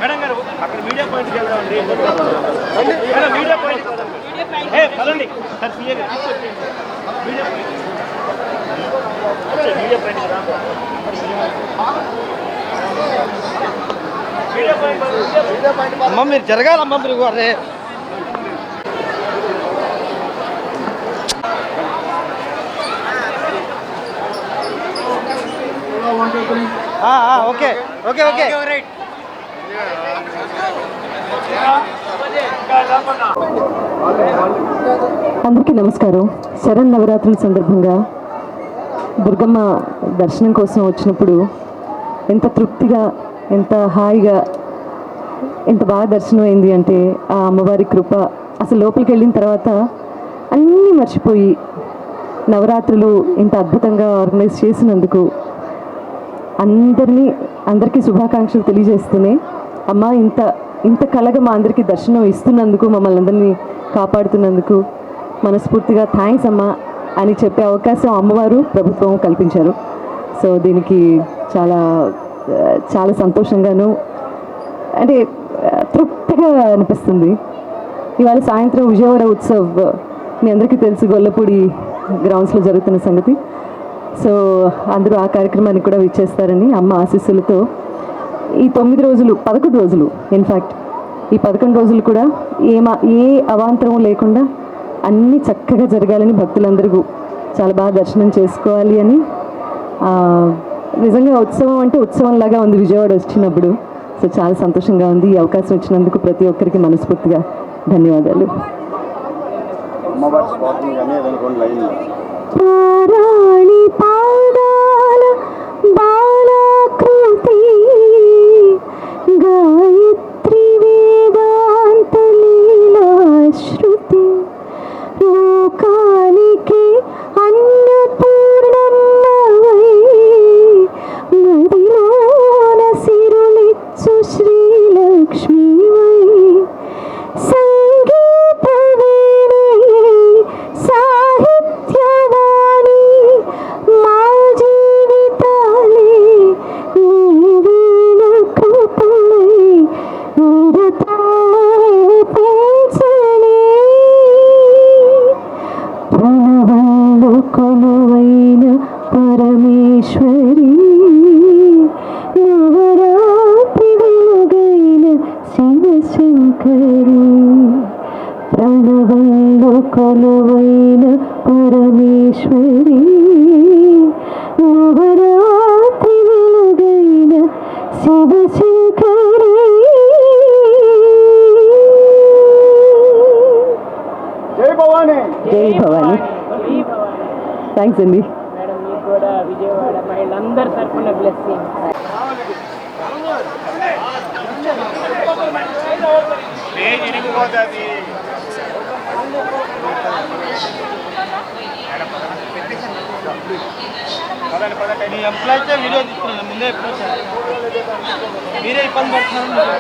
Madam గారు అక్కడ media point వెళ్దామండి. మీడియా పాయింట్ పదండి సార్. సీఏ మీడియా పాయింట్ అమ్మ మీరు జరగాలమ్మ మీరు. అరే ఓకే ఓకే ఓకే అందరికీ నమస్కారం. శరణ్ నవరాత్రుల సందర్భంగా దుర్గమ్మ దర్శనం కోసం వచ్చినప్పుడు ఎంత తృప్తిగా, ఎంత హాయిగా, ఎంత బాగా దర్శనం అయింది అంటే ఆ అమ్మవారి కృప. అసలు లోపలికి వెళ్ళిన తర్వాత అన్నీ మర్చిపోయి నవరాత్రులు ఇంత అద్భుతంగా ఆర్గనైజ్ చేసినందుకు అందరికీ శుభాకాంక్షలు తెలియజేస్తూనే, అమ్మ ఇంత కళగా మా అందరికీ దర్శనం ఇస్తున్నందుకు, మమ్మల్ని అందరినీ కాపాడుతున్నందుకు మనస్ఫూర్తిగా థ్యాంక్స్ అమ్మ అని చెప్పే అవకాశం అమ్మవారు, ప్రభుత్వం కల్పించారు. సో దీనికి చాలా చాలా సంతోషంగాను, అంటే తృప్తిగా అనిపిస్తుంది. ఇవాళ సాయంత్రం విజయవాడ ఉత్సవ్ మీ అందరికీ తెలుసు, గొల్లపూడి గ్రౌండ్స్లో జరుగుతున్న సంగతి. సో అందరూ ఆ కార్యక్రమానికి కూడా విచ్చేస్తారని అమ్మ ఆశీస్సులతో ఈ 9 రోజులు, 11 రోజులు, ఇన్ఫ్యాక్ట్ ఈ 11 రోజులు కూడా ఏ అవాంతరం లేకుండా అన్నీ చక్కగా జరగాలని, భక్తులందరూ చాలా బాగా దర్శనం చేసుకోవాలి అని. నిజంగా ఉత్సవం అంటే ఉత్సవంలాగా ఉంది విజయవాడ వచ్చినప్పుడు. సో చాలా సంతోషంగా ఉంది. ఈ అవకాశం వచ్చినందుకు ప్రతి ఒక్కరికి మనస్ఫూర్తిగా ధన్యవాదాలు. పారాణి పాదాల బాలాకృతి గాయత్రి వేదాంత లీలా శృతి లోకానికి అన్నపూర్ణమ్మవై మదిలోన సిరులిచ్చు శ్రీలక్ష్మీవై సంగీతవేణి సాహిత్యవాణి మా జీవితాలే నీవేన కృపలై నిరతాపించని ప్రణవంలో కొలువైన పరమేశ్వరి నవరాత్రి వెలుగైన శివశంకరి ప్రణవంలో కొలువైన పరమేశ్వరి నవరాత్రి వెలుగైన శివశంకరి. జై భవానీ. జై భవానీ. థ్యాంక్స్ అండి. మేడం మీకు కూడా విజయవాడ మహిళలందరి తరఫున బ్లెస్సింగ్. మీ ఎంప్లాయీస్ వీడియో తీసుకున్నాను ముందే, ఎప్పుడు మీరే ఇబ్బంది పడుతున్నారు.